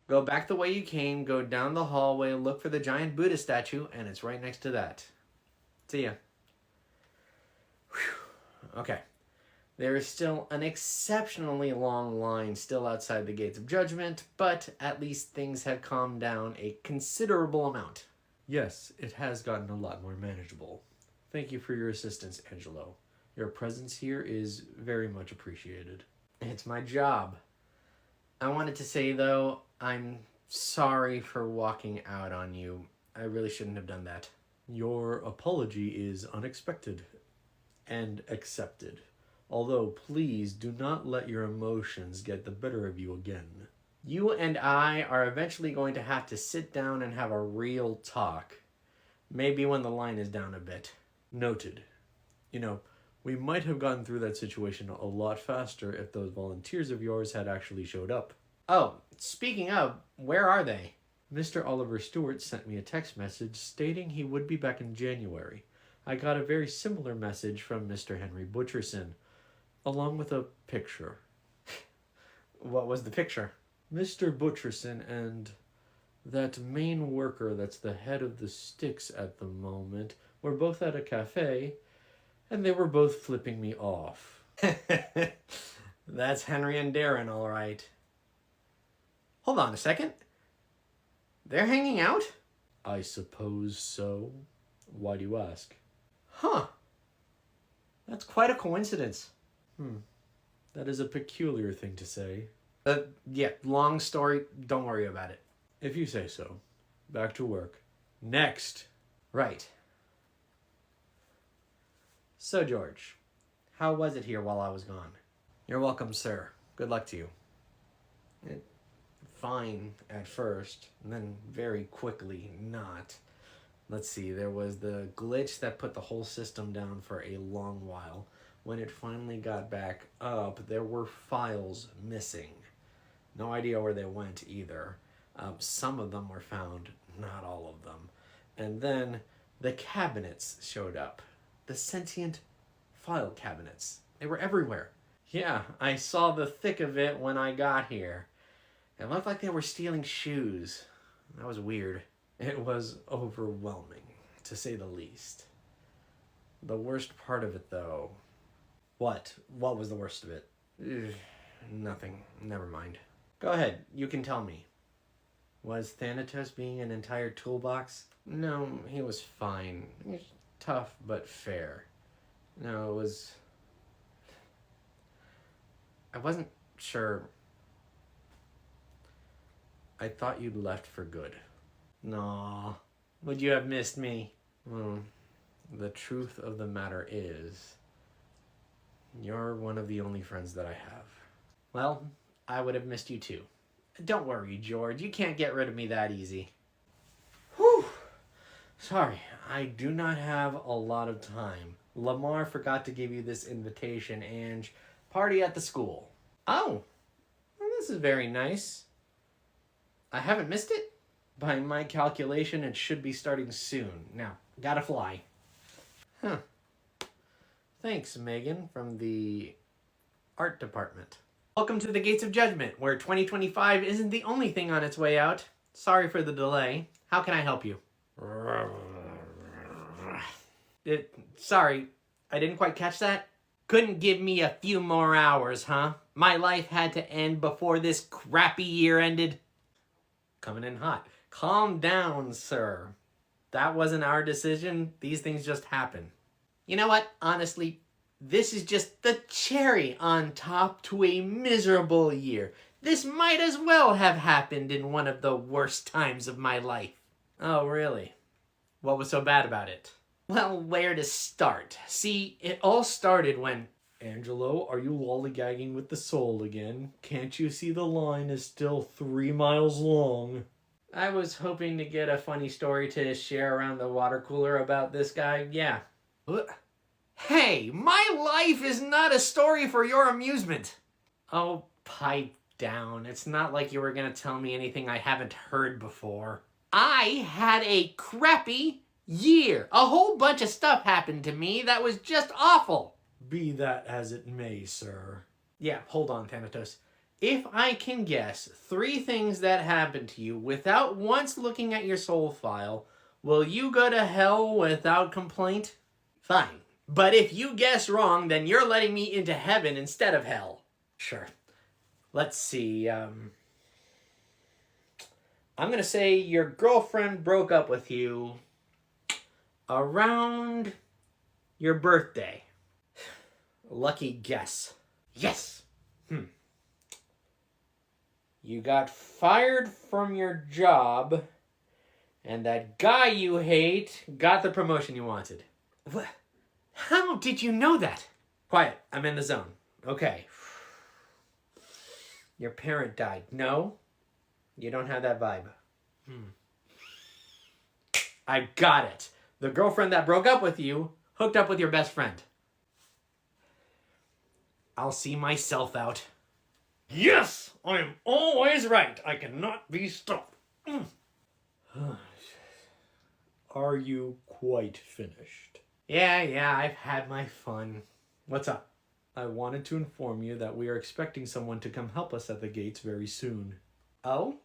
Go back the way you came, go down the hallway, look for the giant Buddha statue, and it's right next to that. See ya. Whew. Okay. There is still an exceptionally long line still outside the Gates of Judgement, but at least things have calmed down a considerable amount. Yes, it has gotten a lot more manageable. Thank you for your assistance, Angelo. Your presence here is very much appreciated. It's my job. I wanted to say, though, I'm sorry for walking out on you. I really shouldn't have done that. Your apology is unexpected and accepted. Although, please do not let your emotions get the better of you again. You and I are eventually going to have to sit down and have a real talk. Maybe when the line is down a bit. Noted. You know, we might have gotten through that situation a lot faster if those volunteers of yours had actually showed up. Oh, speaking of, where are they? Mr. Oliver Stewart sent me a text message stating he would be back in January. I got a very similar message from Mr. Henry Butcherson, along with a picture. What was the picture? Mr. Butcherson and that main worker that's the head of the Sticks at the moment were both at a cafe, and they were both flipping me off. That's Henry and Darren, all right. Hold on a second. They're hanging out? I suppose so. Why do you ask? Huh. That's quite a coincidence. That is a peculiar thing to say. Yeah, long story. Don't worry about it. If you say so. Back to work. Next. Right. So, George, how was it here while I was gone? You're welcome, sir. Good luck to you. Fine at first, and then very quickly not. Let's see, there was the glitch that put the whole system down for a long while. When it finally got back up, there were files missing. No idea where they went either. Some of them were found, not all of them. And then the cabinets showed up. The sentient file cabinets. They were everywhere. Yeah, I saw the thick of it when I got here. It looked like they were stealing shoes. That was weird. It was overwhelming, to say the least. The worst part of it, though... What? What was the worst of it? Nothing. Never mind. Go ahead. You can tell me. Was Thanatos being an entire toolbox? No, he was fine. He was tough but fair. No, it was... I wasn't sure... I thought you'd left for good. Naw. Would you have missed me? Well, the truth of the matter is, you're one of the only friends that I have. Well, I would have missed you too. Don't worry, George. You can't get rid of me that easy. Whew. Sorry, I do not have a lot of time. Lamar forgot to give you this invitation, Ange. Party at the school. Oh, well, this is very nice. I haven't missed it? By my calculation, it should be starting soon. Now, gotta fly. Huh. Thanks, Megan, from the art department. Welcome to the Gates of Judgement, where 2025 isn't the only thing on its way out. Sorry for the delay. How can I help you? Sorry, I didn't quite catch that. Couldn't give me a few more hours, huh? My life had to end before this crappy year ended. Coming in hot. Calm down, sir. That wasn't our decision. These things just happen. You know what? Honestly, this is just the cherry on top to a miserable year. This might as well have happened in one of the worst times of my life. Oh, really? What was so bad about it? Well, where to start? See, it all started when... Angelo, are you lollygagging with the soul again? Can't you see the line is still 3 miles long? I was hoping to get a funny story to share around the water cooler about this guy. Yeah. Hey, my life is not a story for your amusement. Oh, pipe down. It's not like you were going to tell me anything I haven't heard before. I had a crappy year. A whole bunch of stuff happened to me that was just awful. Be that as it may, sir. Yeah, hold on, Thanatos. If I can guess 3 things that happened to you without once looking at your soul file, will you go to hell without complaint? Fine. But if you guess wrong, then you're letting me into heaven instead of hell. Sure. Let's see. I'm going to say your girlfriend broke up with you around your birthday. Lucky guess. Yes. You got fired from your job, and that guy you hate got the promotion you wanted. What? How did you know that? Quiet. I'm in the zone. Okay. Your parent died. No, you don't have that vibe. I got it. The girlfriend that broke up with you hooked up with your best friend. I'll see myself out. Yes! I am always right. I cannot be stopped. Are you quite finished? Yeah, I've had my fun. What's up? I wanted to inform you that we are expecting someone to come help us at the gates very soon. Oh?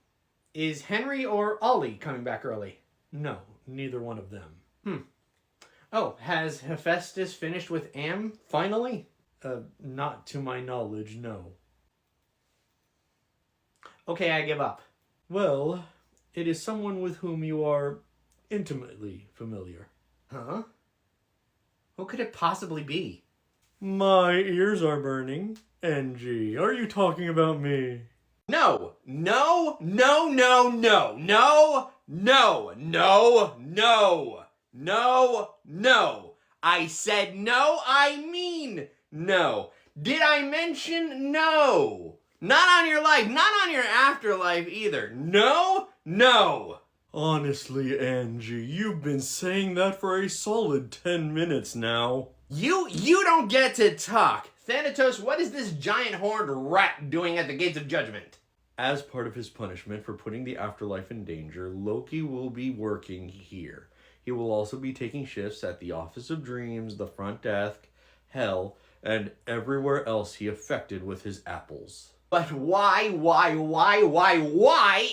Is Henry or Ollie coming back early? No, neither one of them. Oh, has Hephaestus finished with Am, finally? Not to my knowledge, no. Okay, I give up. Well, it is someone with whom you are intimately familiar. Huh? Who could it possibly be? My ears are burning. NG, are you talking about me? No! I said no, I mean no. Did I mention no? Not on your life, not on your afterlife either. No. Honestly, Angie, you've been saying that for a solid 10 minutes now. You don't get to talk. Thanatos, what is this giant horned rat doing at the Gates of Judgement? As part of his punishment for putting the afterlife in danger, Loki will be working here. He will also be taking shifts at the Office of Dreams, the front desk, hell, and everywhere else he affected with his apples. But why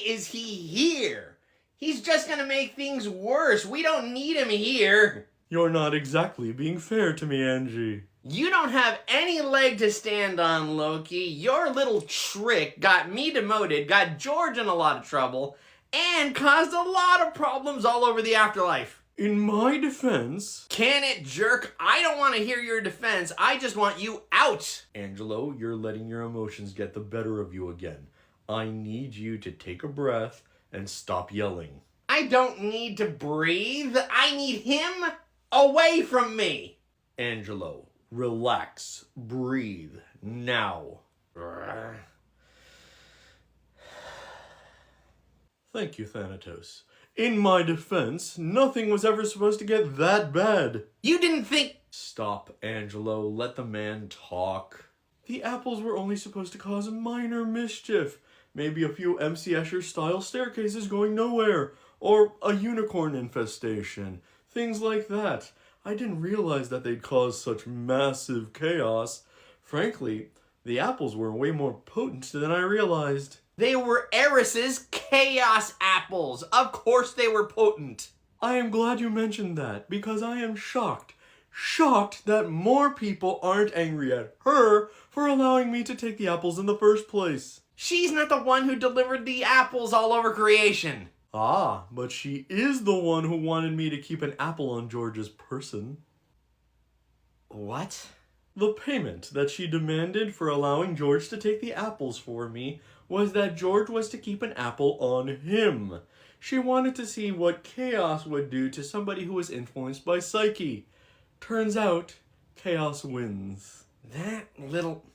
is he here? He's just gonna make things worse. We don't need him here. You're not exactly being fair to me, Angie. You don't have any leg to stand on, Loki. Your little trick got me demoted, got George in a lot of trouble, and caused a lot of problems all over the afterlife. In my defense... Can it, jerk? I don't want to hear your defense. I just want you out. Angelo, you're letting your emotions get the better of you again. I need you to take a breath and stop yelling. I don't need to breathe. I need him away from me. Angelo, relax. Breathe. Now. Thank you, Thanatos. In my defense, nothing was ever supposed to get that bad. You didn't think... Stop, Angelo. Let the man talk. The apples were only supposed to cause minor mischief. Maybe a few MC Escher-style staircases going nowhere. Or a unicorn infestation. Things like that. I didn't realize that they'd cause such massive chaos. Frankly, the apples were way more potent than I realized. They were Eris's chaos apples. Of course they were potent. I am glad you mentioned that, because I am shocked. Shocked that more people aren't angry at her for allowing me to take the apples in the first place. She's not the one who delivered the apples all over creation. Ah, but she is the one who wanted me to keep an apple on George's person. What? The payment that she demanded for allowing George to take the apples for me was that George was to keep an apple on him. She wanted to see what chaos would do to somebody who was influenced by Psyche. Turns out, chaos wins. That little...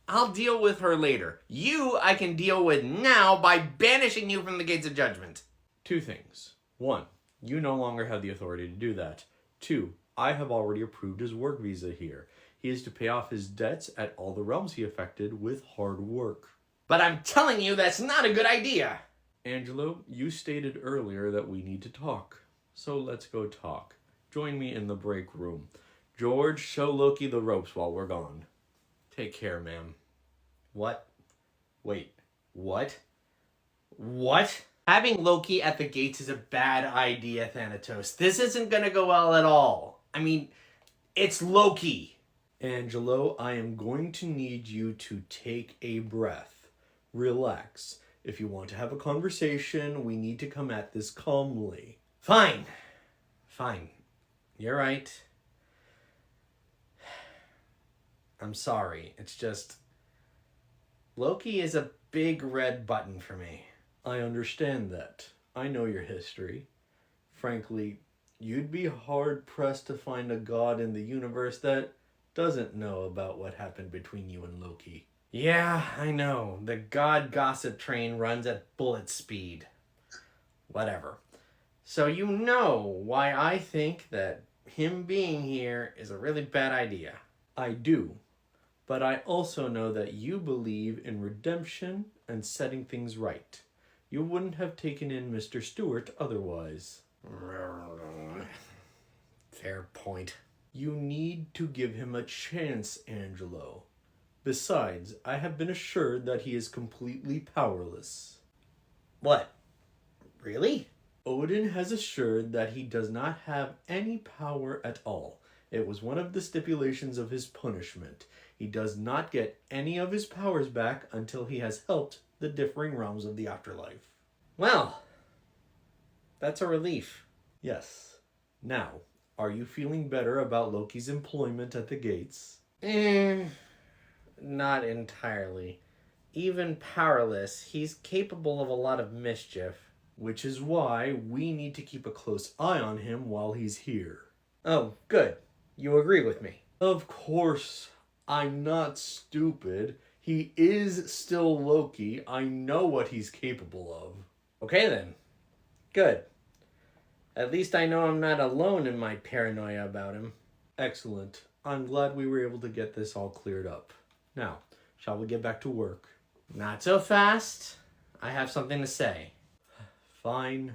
I'll deal with her later. You I can deal with now by banishing you from the Gates of Judgement. 2 things. 1, you no longer have the authority to do that. 2, I have already approved his work visa here. He is to pay off his debts at all the realms he affected with hard work. But I'm telling you that's not a good idea. Angelo, you stated earlier that we need to talk. So let's go talk. Join me in the break room. George, show Loki the ropes while we're gone. Take care, ma'am. What? Wait, what? What? Having Loki at the gates is a bad idea, Thanatos. This isn't gonna go well at all. I mean, it's Loki. Angelo, I am going to need you to take a breath. Relax. If you want to have a conversation, we need to come at this calmly. Fine. Fine. You're right. I'm sorry. It's just... Loki is a big red button for me. I understand that. I know your history. Frankly, you'd be hard-pressed to find a god in the universe that doesn't know about what happened between you and Loki. Yeah, I know. The god gossip train runs at bullet speed. Whatever. So you know why I think that him being here is a really bad idea. I do. But I also know that you believe in redemption and setting things right. You wouldn't have taken in Mr. Stewart otherwise. Fair point. You need to give him a chance, Angelo. Besides, I have been assured that he is completely powerless. What? Really? Odin has assured that he does not have any power at all. It was one of the stipulations of his punishment. He does not get any of his powers back until he has helped the differing realms of the afterlife. Well, that's a relief. Yes. Now, are you feeling better about Loki's employment at the gates? Not entirely. Even powerless, he's capable of a lot of mischief. Which is why we need to keep a close eye on him while he's here. Oh, good. You agree with me. Of course. I'm not stupid. He is still Loki. I know what he's capable of. Okay then. Good. At least I know I'm not alone in my paranoia about him. Excellent. I'm glad we were able to get this all cleared up. Now, shall we get back to work? Not so fast. I have something to say. Fine.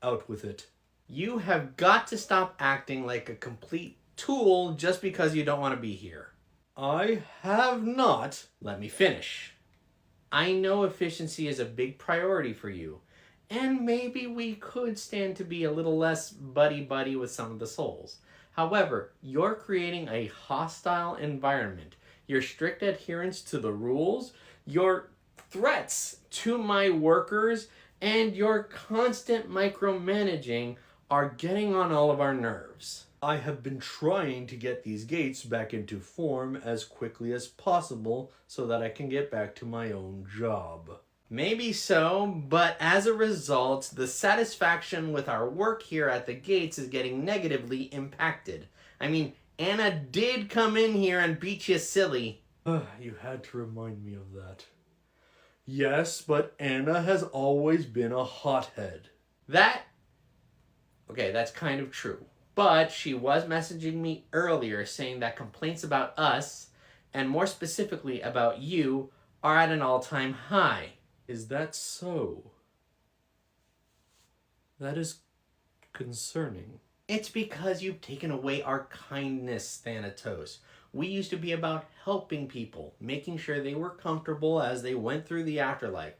Out with it. You have got to stop acting like a complete tool just because you don't want to be here. I have not. Let me finish. I know efficiency is a big priority for you, and maybe we could stand to be a little less buddy-buddy with some of the souls. However, you're creating a hostile environment. Your strict adherence to the rules, your threats to my workers, and your constant micromanaging are getting on all of our nerves. I have been trying to get these gates back into form as quickly as possible so that I can get back to my own job. Maybe so, but as a result, the satisfaction with our work here at the gates is getting negatively impacted. I mean, Anna did come in here and beat you silly. You had to remind me of that. Yes, but Anna has always been a hothead. Okay, that's kind of true. But she was messaging me earlier saying that complaints about us, and more specifically about you, are at an all-time high. Is that so? That is concerning. It's because you've taken away our kindness, Thanatos. We used to be about helping people, making sure they were comfortable as they went through the afterlife.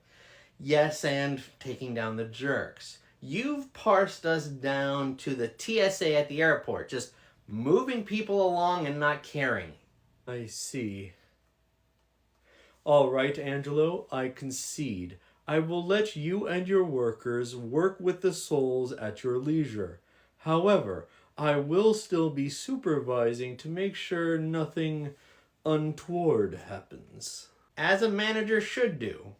Yes, and taking down the jerks. You've parsed us down to the TSA at the airport, just moving people along and not caring. I see. All right, Angelo, I concede. I will let you and your workers work with the souls at your leisure. However, I will still be supervising to make sure nothing untoward happens. As a manager should do.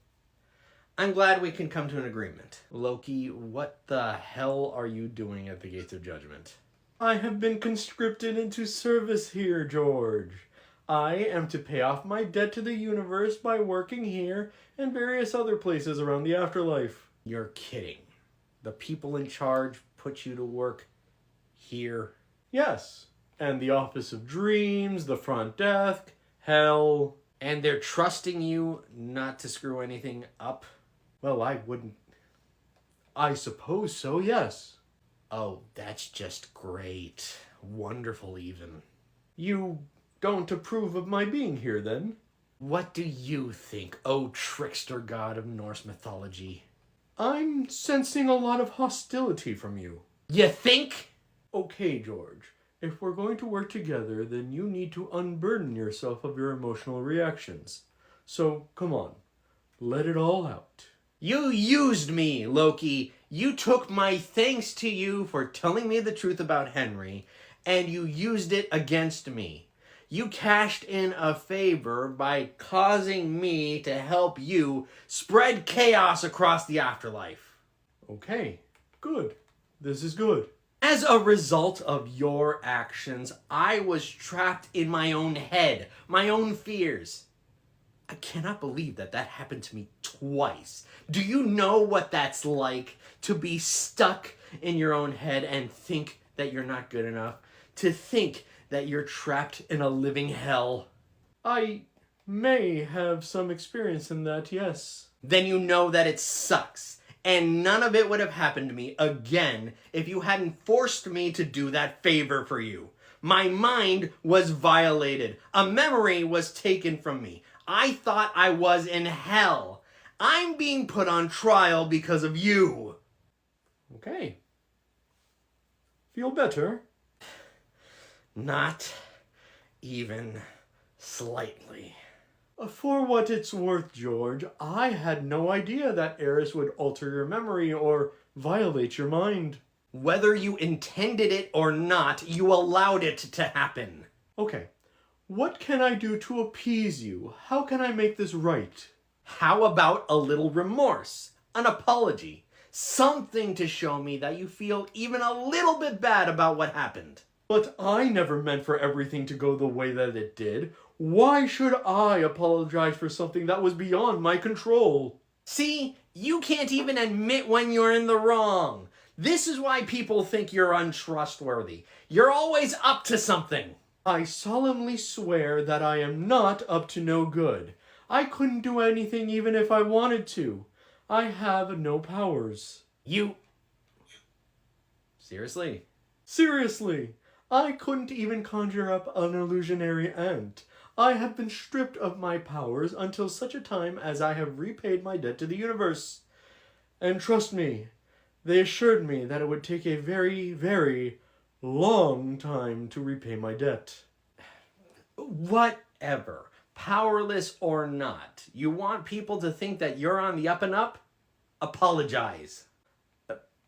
I'm glad we can come to an agreement. Loki, what the hell are you doing at the Gates of Judgement? I have been conscripted into service here, George. I am to pay off my debt to the universe by working here and various other places around the afterlife. You're kidding. The people in charge put you to work here? Yes. And the Office of Dreams, the front desk, hell. And they're trusting you not to screw anything up? Well, I wouldn't. I suppose so, yes. Oh, that's just great. Wonderful, even. You don't approve of my being here, then? What do you think, O trickster god of Norse mythology? I'm sensing a lot of hostility from you. You think? Okay, George. If we're going to work together, then you need to unburden yourself of your emotional reactions. So, come on. Let it all out. You used me, Loki. You took my thanks to you for telling me the truth about Henry, and you used it against me. You cashed in a favor by causing me to help you spread chaos across the afterlife. Okay, good. This is good. As a result of your actions, I was trapped in my own head, my own fears. I cannot believe that happened to me twice. Do you know what that's like to be stuck in your own head and think that you're not good enough? To think that you're trapped in a living hell? I may have some experience in that, yes. Then you know that it sucks. And none of it would have happened to me again if you hadn't forced me to do that favor for you. My mind was violated. A memory was taken from me. I thought I was in hell. I'm being put on trial because of you. Okay. Feel better? Not even slightly. For what it's worth, George, I had no idea that Eris would alter your memory or violate your mind. Whether you intended it or not, you allowed it to happen. Okay. What can I do to appease you? How can I make this right? How about a little remorse? An apology? Something to show me that you feel even a little bit bad about what happened. But I never meant for everything to go the way that it did. Why should I apologize for something that was beyond my control? See, you can't even admit when you're in the wrong. This is why people think you're untrustworthy. You're always up to something. I solemnly swear that I am not up to no good. I couldn't do anything even if I wanted to. I have no powers. You... Seriously? Seriously, I couldn't even conjure up an illusionary ant. I have been stripped of my powers until such a time as I have repaid my debt to the universe. And trust me, they assured me that it would take a very, very long time to repay my debt. Whatever. Powerless or not. You want people to think that you're on the up and up? Apologize.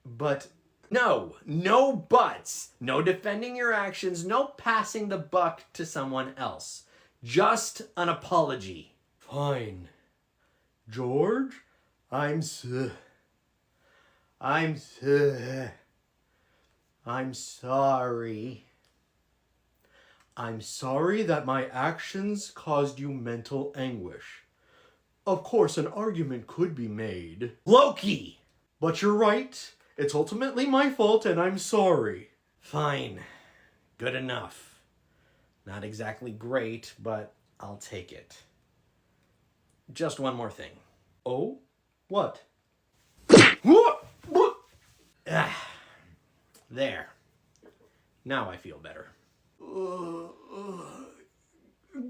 But No buts. No defending your actions. No passing the buck to someone else. Just an apology. fine. George, I'm sorry. I'm sorry that my actions caused you mental anguish. Of course, an argument could be made. Loki! But you're right. It's ultimately my fault and I'm sorry. Fine. Good enough. Not exactly great, but I'll take it. Just one more thing. Oh? What? There. Now I feel better.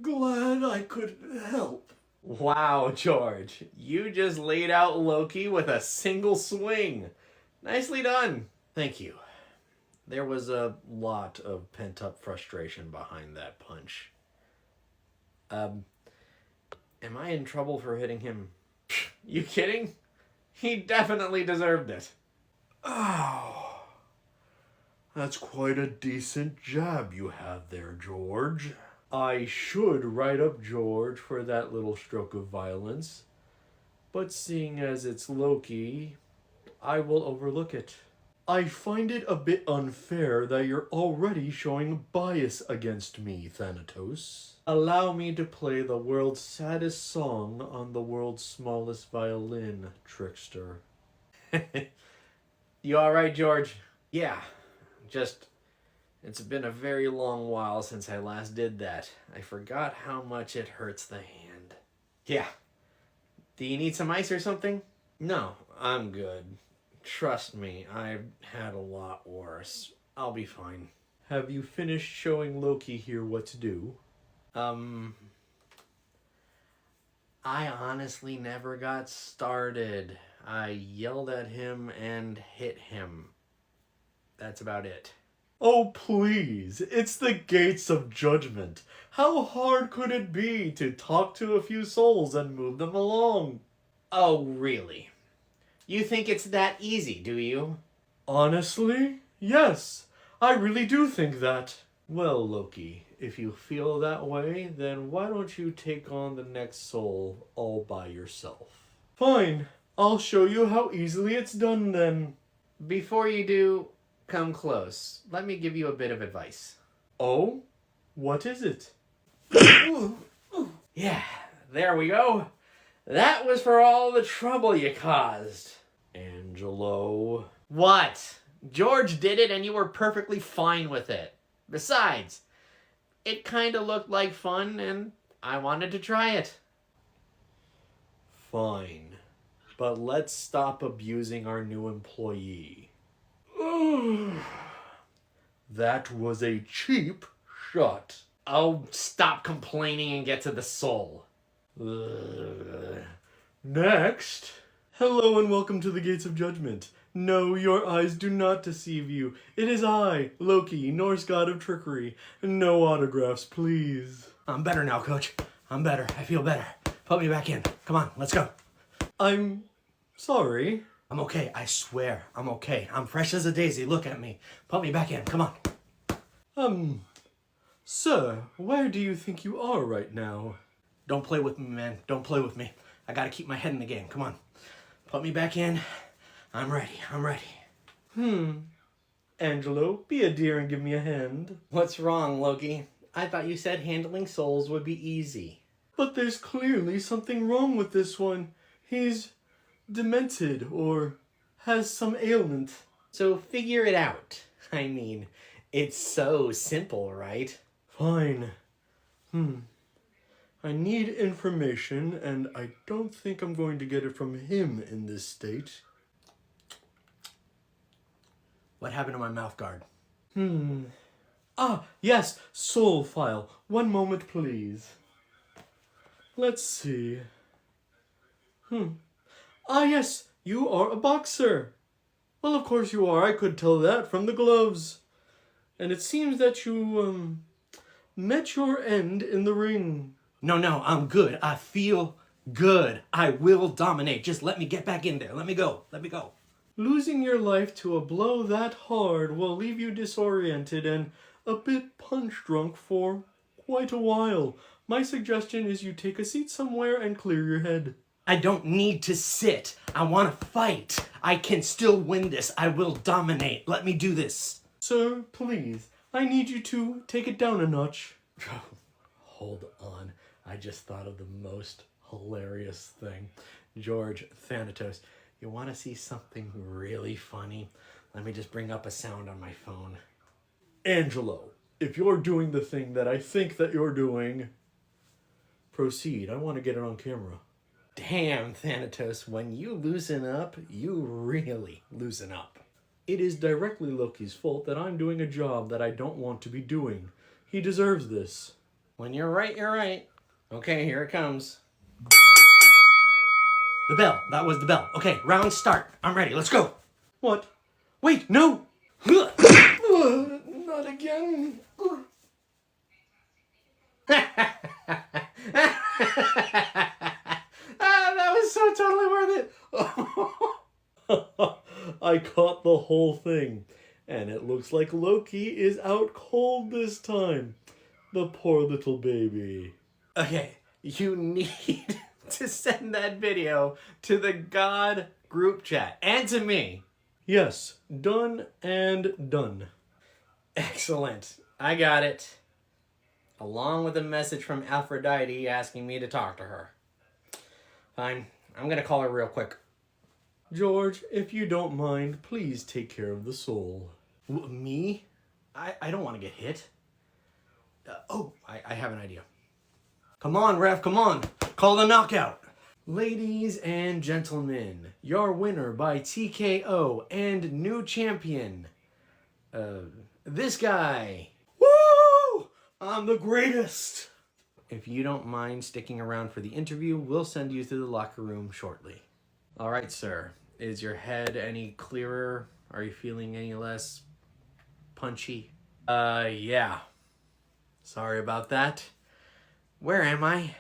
Glad I could help. Wow, George. You just laid out Loki with a single swing. Nicely done. Thank you. There was a lot of pent-up frustration behind that punch. Am I in trouble for hitting him? You kidding? He definitely deserved it. Oh, that's quite a decent jab you have there, George. I should write up George for that little stroke of violence, but seeing as it's Loki, I will overlook it. I find it a bit unfair that you're already showing bias against me, Thanatos. Allow me to play the world's saddest song on the world's smallest violin, trickster. You alright, George? Yeah. Just, it's been a very long while since I last did that. I forgot how much it hurts the hand. Yeah. Do you need some ice or something? No, I'm good. Trust me, I've had a lot worse. I'll be fine. Have you finished showing Loki here what to do? I honestly never got started. I yelled at him and hit him. That's about it. Oh, please. It's the Gates of Judgment. How hard could it be to talk to a few souls and move them along? Oh, really? You think it's that easy, do you? Honestly, yes. I really do think that. Well, Loki, if you feel that way, then why don't you take on the next soul all by yourself? Fine. I'll show you how easily it's done then. Before you do, come close. Let me give you a bit of advice. Oh? What is it? Yeah, there we go. That was for all the trouble you caused. Angelo. What? George did it and you were perfectly fine with it. Besides, it kinda looked like fun and I wanted to try it. Fine. But let's stop abusing our new employee. That was a cheap shot. Oh, stop complaining and get to the soul. Next. Hello and welcome to the Gates of Judgment. No, your eyes do not deceive you. It is I, Loki, Norse god of trickery. No autographs, please. I'm better now, Coach. I'm better. I feel better. Put me back in. Come on, let's go. I'm sorry. I'm okay. I swear. I'm okay. I'm fresh as a daisy. Look at me. Put me back in. Come on. Sir, where do you think you are right now? Don't play with me, man. Don't play with me. I gotta keep my head in the game. Come on. Put me back in. I'm ready. I'm ready. Angelo, be a dear and give me a hand. What's wrong, Loki? I thought you said handling souls would be easy. But there's clearly something wrong with this one. He's demented or has some ailment. So figure it out. I mean, it's so simple, right? Fine. I need information, and I don't think I'm going to get it from him in this state. What happened to my mouth guard? Ah, yes, soul file. One moment, please. Let's see. Ah, yes, you are a boxer. Well, of course you are. I could tell that from the gloves. And it seems that you, met your end in the ring. No, I'm good. I feel good. I will dominate. Just let me get back in there. Let me go. Losing your life to a blow that hard will leave you disoriented and a bit punch-drunk for quite a while. My suggestion is you take a seat somewhere and clear your head. I don't need to sit. I want to fight. I can still win this. I will dominate. Let me do this. Sir, please, I need you to take it down a notch. Hold on. I just thought of the most hilarious thing. George, Thanatos, you want to see something really funny? Let me just bring up a sound on my phone. Angelo, if you're doing the thing that I think that you're doing, proceed. I want to get it on camera. Damn, Thanatos, when you loosen up, you really loosen up. It is directly Loki's fault that I'm doing a job that I don't want to be doing. He deserves this. When you're right, you're right. Okay, here it comes. The bell. That was the bell. Okay, round start. I'm ready. Let's go. What? Wait, no! Not again. That was so totally worth it. I caught the whole thing. And it looks like Loki is out cold this time. The poor little baby. Okay, you need to send that video to the God group chat and to me. Yes, done and done. Excellent. I got it. Along with a message from Aphrodite asking me to talk to her. Fine. I'm gonna call her real quick. George, if you don't mind, please take care of the soul. Me? I don't want to get hit. I have an idea. Come on, ref, come on. Call the knockout. Ladies and gentlemen, your winner by TKO and new champion, this guy. Woo! I'm the greatest. If you don't mind sticking around for the interview, we'll send you to the locker room shortly. All right, sir. Is your head any clearer? Are you feeling any less punchy? Yeah. Sorry about that. Where am I?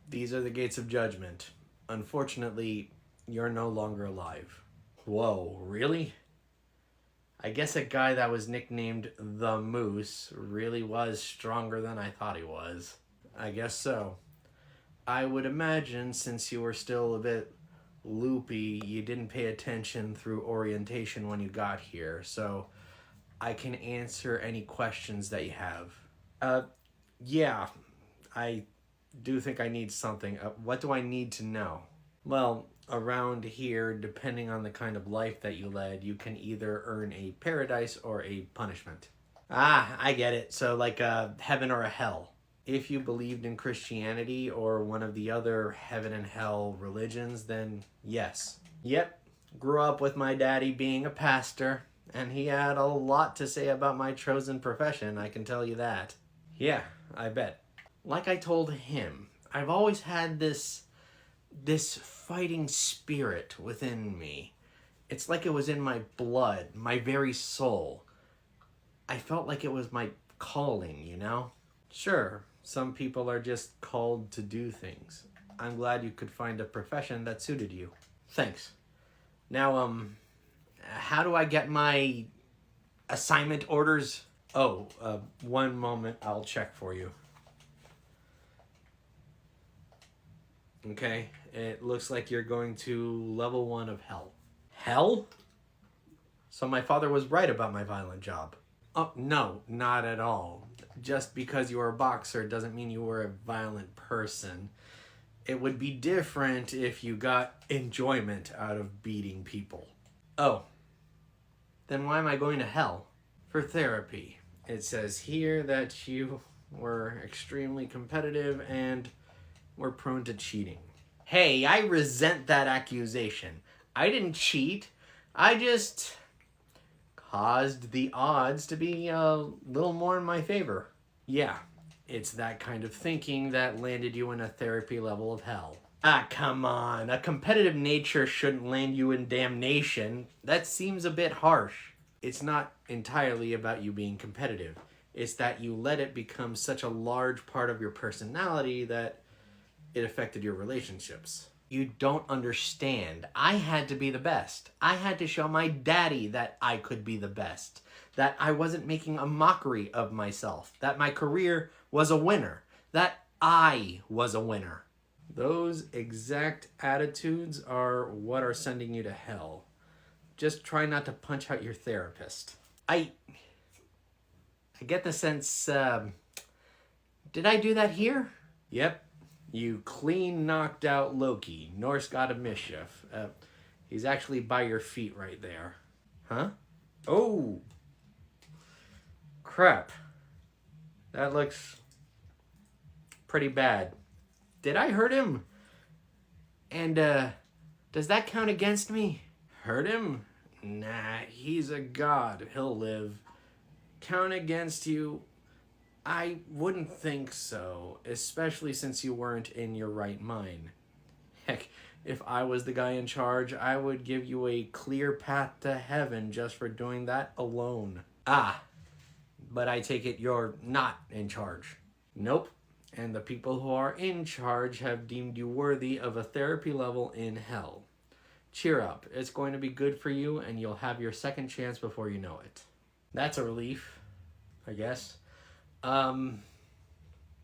These are the Gates of Judgment. Unfortunately, you're no longer alive. Whoa, really? I guess a guy that was nicknamed the Moose really was stronger than I thought he was. I guess so. I would imagine since you were still a bit loopy, you didn't pay attention through orientation when you got here, so I can answer any questions that you have. Yeah, I do think I need something. What do I need to know? Well, around here, depending on the kind of life that you led, you can either earn a paradise or a punishment. Ah, I get it. So like a heaven or a hell. If you believed in Christianity or one of the other heaven and hell religions, then yes. Yep, grew up with my daddy being a pastor, and he had a lot to say about my chosen profession, I can tell you that. Yeah, I bet. Like I told him, I've always had this fighting spirit within me. It's like it was in my blood, my very soul. I felt like it was my calling, you know? Sure, some people are just called to do things. I'm glad you could find a profession that suited you. Thanks. Now, how do I get my assignment orders? Oh, one moment, I'll check for you. Okay, it looks like you're going to level 1 of hell. Hell? So my father was right about my violent job. Oh, no, not at all. Just because you were a boxer doesn't mean you were a violent person. It would be different if you got enjoyment out of beating people. Oh, then why am I going to hell? For therapy. It says here that you were extremely competitive and were prone to cheating. Hey, I resent that accusation. I didn't cheat. I just caused the odds to be a little more in my favor. Yeah, it's that kind of thinking that landed you in a therapy level of hell. Ah, come on. A competitive nature shouldn't land you in damnation. That seems a bit harsh. It's not entirely about you being competitive. It's that you let it become such a large part of your personality that it affected your relationships. You don't understand. I had to be the best. I had to show my daddy that I could be the best. That I wasn't making a mockery of myself. That my career was a winner. That I was a winner. Those exact attitudes are what are sending you to hell. Just try not to punch out your therapist. I get the sense, did I do that here? Yep. You clean knocked out Loki, Norse god of mischief. He's actually by your feet right there. Huh? Oh! Crap. That looks pretty bad. Did I hurt him? And, does that count against me? Hurt him? Nah, he's a god. He'll live. Count against you? I wouldn't think so, especially since you weren't in your right mind. Heck, if I was the guy in charge, I would give you a clear path to heaven just for doing that alone. Ah, but I take it you're not in charge. Nope, and the people who are in charge have deemed you worthy of a therapy level in hell. Cheer up, it's going to be good for you and you'll have your second chance before you know it. That's a relief, I guess.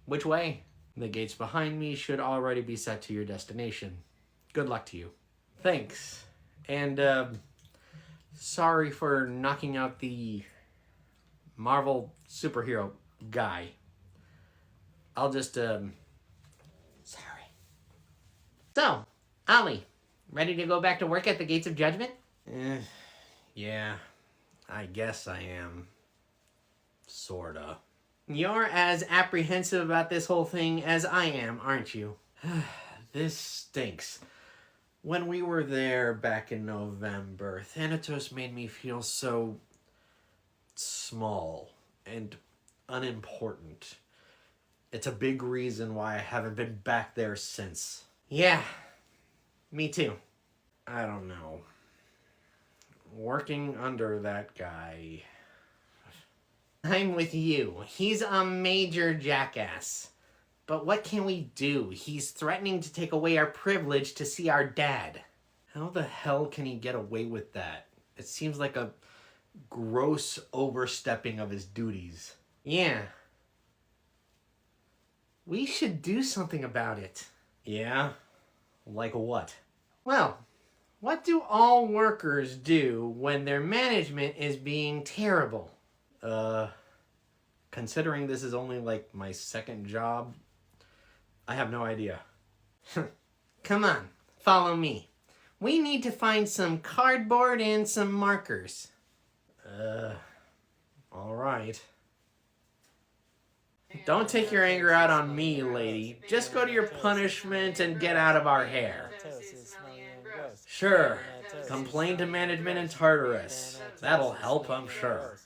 Which way? The gates behind me should already be set to your destination. Good luck to you. Thanks. And, sorry for knocking out the Marvel superhero guy. I'll just, sorry. So, Ollie, ready to go back to work at the Gates of Judgment? Yeah, I guess I am. Sorta. You're as apprehensive about this whole thing as I am, aren't you? This stinks. When we were there back in November, Thanatos made me feel so small and unimportant. It's a big reason why I haven't been back there since. Yeah, me too. I don't know. Working under that guy. I'm with you. He's a major jackass. But what can we do? He's threatening to take away our privilege to see our dad. How the hell can he get away with that? It seems like a gross overstepping of his duties. Yeah. We should do something about it. Yeah? Like what? Well, what do all workers do when their management is being terrible? Considering this is only like my second job, I have no idea. Come on, follow me. We need to find some cardboard and some markers. All right. Don't take your anger out on me, lady. Just go to your punishment and get out of our hair. Sure. Complain to management in Tartarus. That'll help, I'm sure.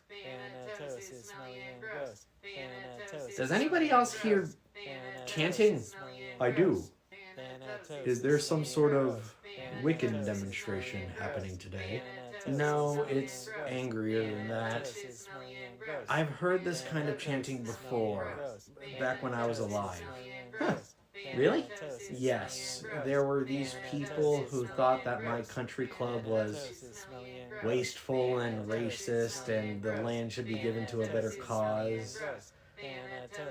Does anybody else hear chanting? I do. Is there some sort of Wiccan demonstration happening today? No, it's angrier than that. I've heard this kind of chanting before, back when I was alive. Huh. Really? Yes. There were these people who thought that my country club was wasteful and racist and the land should be given to a better cause.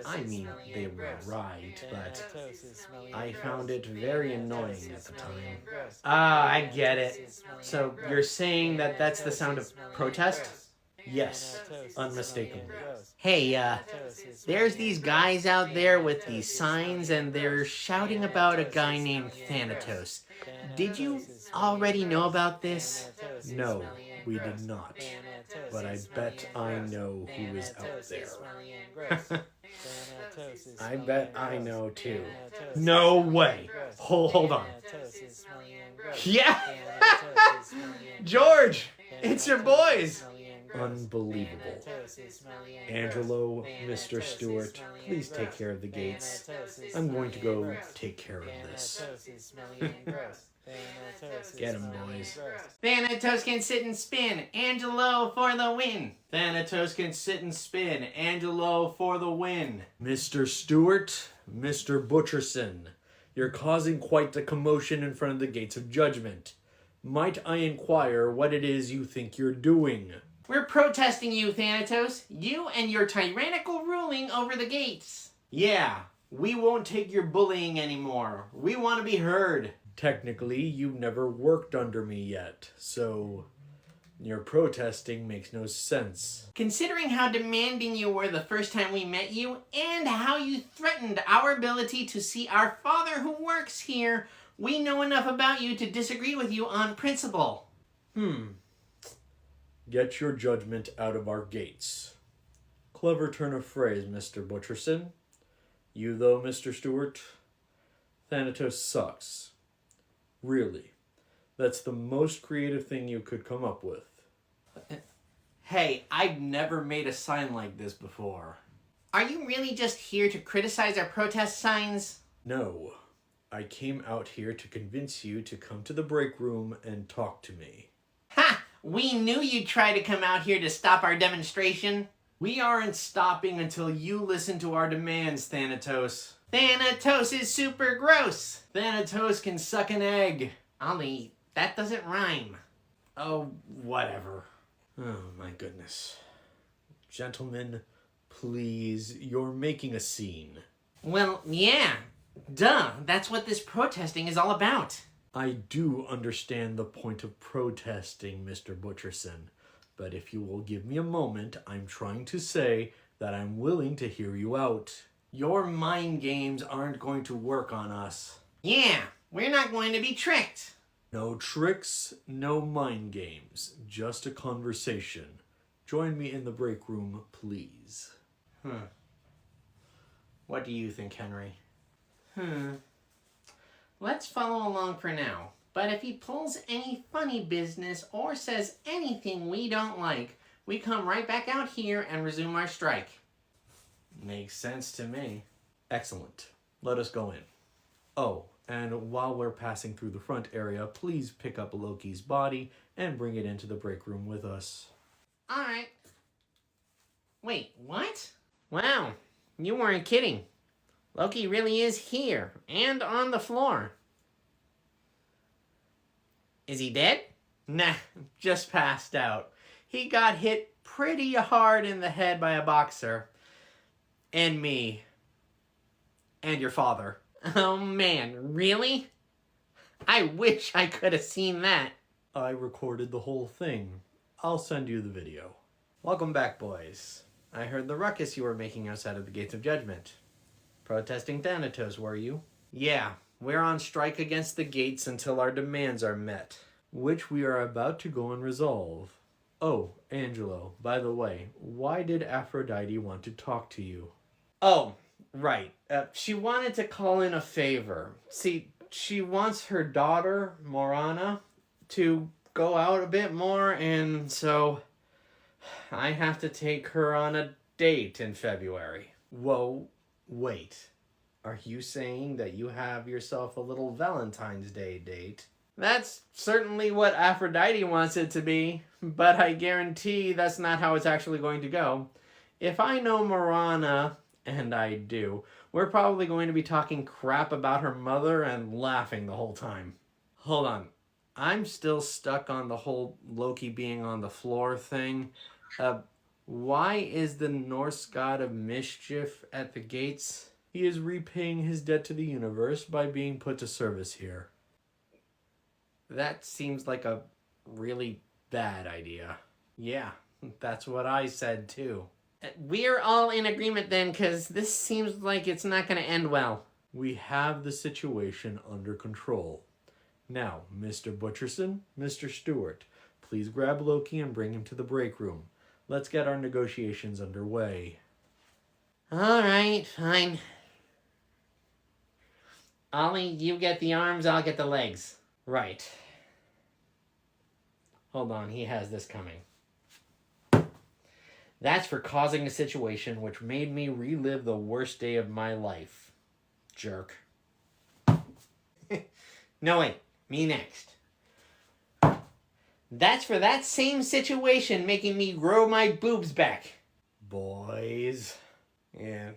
I mean, they were right, but I found it very annoying at the time. Ah, I get it. So you're saying that that's the sound of protest? Yes, unmistakably. Hey, there's these guys out there with these signs and they're shouting about a guy named Thanatos. Did you already know about this? No, we did not. But I bet I know who is out there. I bet I know too. No way. Hold on. Yeah! George! It's your boys! Unbelievable. Angelo, Mr. Stewart, please take care of the gates. I'm going to go take care of this. Get him, boys. Thanatos can sit and spin. Angelo for the win. Thanatos can sit and spin. Angelo for the win. Mr. Stewart, Mr. Butcherson, you're causing quite the commotion in front of the Gates of Judgment. Might I inquire what it is you think you're doing? We're protesting you, Thanatos. You and your tyrannical ruling over the gates. Yeah, we won't take your bullying anymore. We want to be heard. Technically, you've never worked under me yet, so your protesting makes no sense. Considering how demanding you were the first time we met you, and how you threatened our ability to see our father who works here, we know enough about you to disagree with you on principle. Get your judgment out of our gates. Clever turn of phrase, Mr. Butcherson. You though, Mr. Stewart? Thanatos sucks. Really. That's the most creative thing you could come up with. Hey, I've never made a sign like this before. Are you really just here to criticize our protest signs? No. I came out here to convince you to come to the break room and talk to me. Ha! We knew you'd try to come out here to stop our demonstration. We aren't stopping until you listen to our demands, Thanatos. Thanatos is super gross. Thanatos can suck an egg. Ollie, that doesn't rhyme. Oh, whatever. Oh, my goodness. Gentlemen, please, you're making a scene. Well, yeah. Duh, that's what this protesting is all about. I do understand the point of protesting, Mr. Butcherson, but if you will give me a moment, I'm trying to say that I'm willing to hear you out. Your mind games aren't going to work on us. Yeah, we're not going to be tricked. No tricks, no mind games, just a conversation. Join me in the break room, please. What do you think, Henry? Let's follow along for now. But if he pulls any funny business or says anything we don't like, we come right back out here and resume our strike. Makes sense to me. Excellent. Let us go in. Oh, and while we're passing through the front area, please pick up Loki's body and bring it into the break room with us. Alright. Wait, what? Wow, you weren't kidding. Loki really is here, and on the floor. Is he dead? Nah, just passed out. He got hit pretty hard in the head by a boxer. And me. And your father. Oh man, really? I wish I could have seen that. I recorded the whole thing. I'll send you the video. Welcome back, boys. I heard the ruckus you were making outside of the Gates of Judgment. Protesting Thanatos, were you? Yeah, we're on strike against the gates until our demands are met, which we are about to go and resolve. Oh, Angelo, by the way, why did Aphrodite want to talk to you? Oh, right. She wanted to call in a favor. See, she wants her daughter, Morana, to go out a bit more, and so I have to take her on a date in February. Whoa, wait. Are you saying that you have yourself a little Valentine's Day date? That's certainly what Aphrodite wants it to be, but I guarantee that's not how it's actually going to go. If I know Morana, and I do, we're probably going to be talking crap about her mother and laughing the whole time. Hold on. I'm still stuck on the whole Loki being on the floor thing. Why is the Norse god of mischief at the gates? He is repaying his debt to the universe by being put to service here. That seems like a really bad idea. Yeah, that's what I said too. We're all in agreement then, because this seems like it's not going to end well. We have the situation under control. Now, Mr. Butcherson, Mr. Stewart, please grab Loki and bring him to the break room. Let's get our negotiations underway. All right, fine. Ollie, you get the arms, I'll get the legs. Right. Hold on, he has this coming. That's for causing a situation which made me relive the worst day of my life. Jerk. No, wait. Me next. That's for that same situation making me grow my boobs back. Boys. Yeah.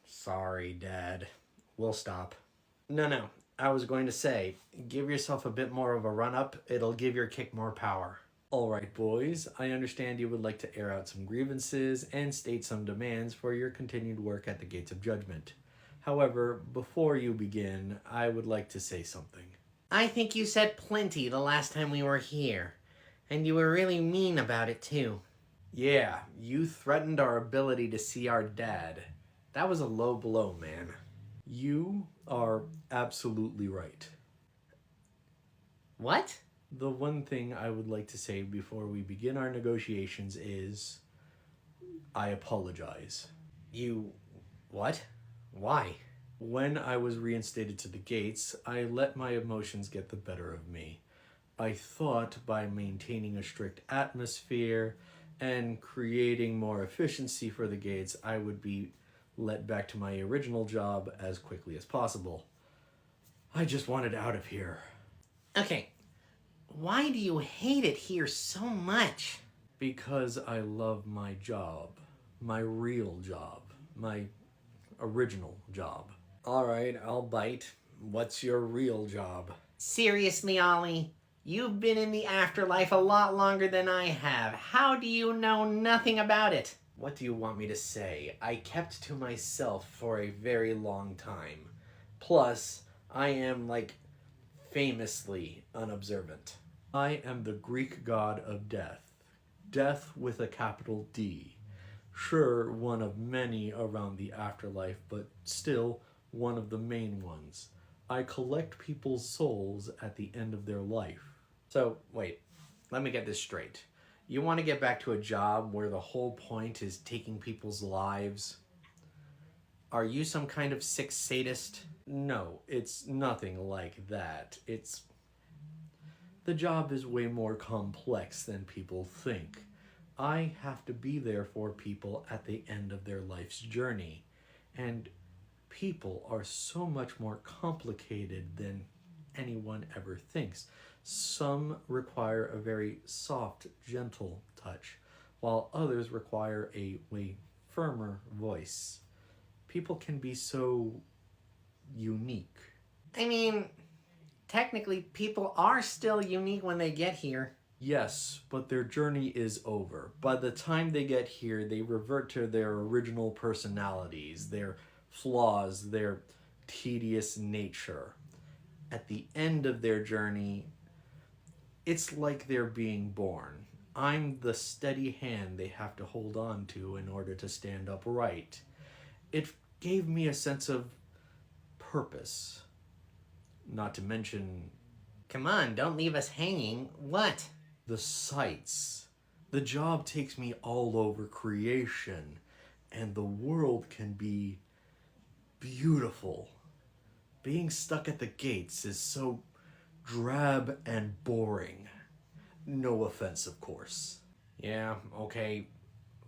Sorry, Dad. We'll stop. No. I was going to say, give yourself a bit more of a run-up. It'll give your kick more power. All right, boys. I understand you would like to air out some grievances and state some demands for your continued work at the Gates of Judgment. However, before you begin, I would like to say something. I think you said plenty the last time we were here. And you were really mean about it, too. Yeah, you threatened our ability to see our dad. That was a low blow, man. You are absolutely right. What? The one thing I would like to say before we begin our negotiations is, I apologize. You... what? Why? When I was reinstated to the gates, I let my emotions get the better of me. I thought by maintaining a strict atmosphere and creating more efficiency for the gates, I would be let back to my original job as quickly as possible. I just wanted out of here. Okay, why do you hate it here so much? Because I love my job. My real job. My original job. Alright, I'll bite. What's your real job? Seriously, Ollie? You've been in the afterlife a lot longer than I have. How do you know nothing about it? What do you want me to say? I kept to myself for a very long time. Plus, I am, famously unobservant. I am the Greek god of death. Death with a capital D. Sure, one of many around the afterlife, but still one of the main ones. I collect people's souls at the end of their life. So, wait, let me get this straight. You want to get back to a job where the whole point is taking people's lives? Are you some kind of sick sadist? No, it's nothing like that. The job is way more complex than people think. I have to be there for people at the end of their life's journey. And People are so much more complicated than anyone ever thinks. Some require a very soft, gentle touch, while others require a way firmer voice. People can be so unique. I mean, technically, people are still unique when they get here. Yes, but their journey is over. By the time they get here, they revert to their original personalities, their flaws, their tedious nature. At the end of their journey, it's like they're being born. I'm the steady hand they have to hold on to in order to stand upright. It gave me a sense of purpose. Not to mention Come on, don't leave us hanging. What? the sights. The job takes me all over creation, and the world can be beautiful. Being stuck at the gates is so drab and boring. No offense, of course. Yeah, okay,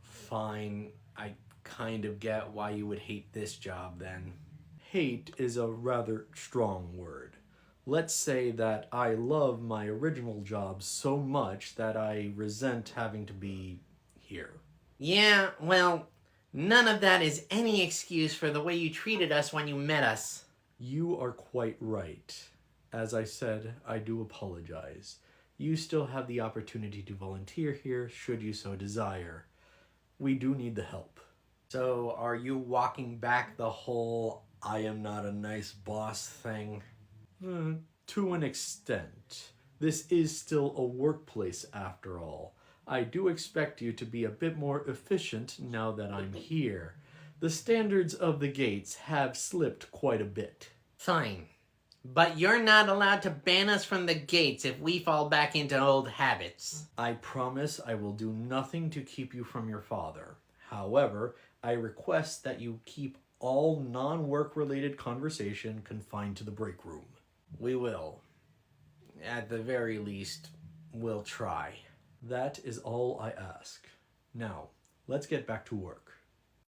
fine. I kind of get why you would hate this job then. Hate is a rather strong word. Let's say that I love my original job so much that I resent having to be here. Yeah, well, none of that is any excuse for the way you treated us when you met us. You are quite right. As I said, I do apologize. You still have the opportunity to volunteer here should you so desire. We do need the help. So, are you walking back the whole I am not a nice boss thing? To an extent. This is still a workplace after all. I do expect you to be a bit more efficient now that I'm here. The standards of the gates have slipped quite a bit. Fine. But you're not allowed to ban us from the gates if we fall back into old habits. I promise I will do nothing to keep you from your father. However, I request that you keep all non-work related conversation confined to the break room. We will. At the very least, we'll try. That is all I ask. Now, let's get back to work.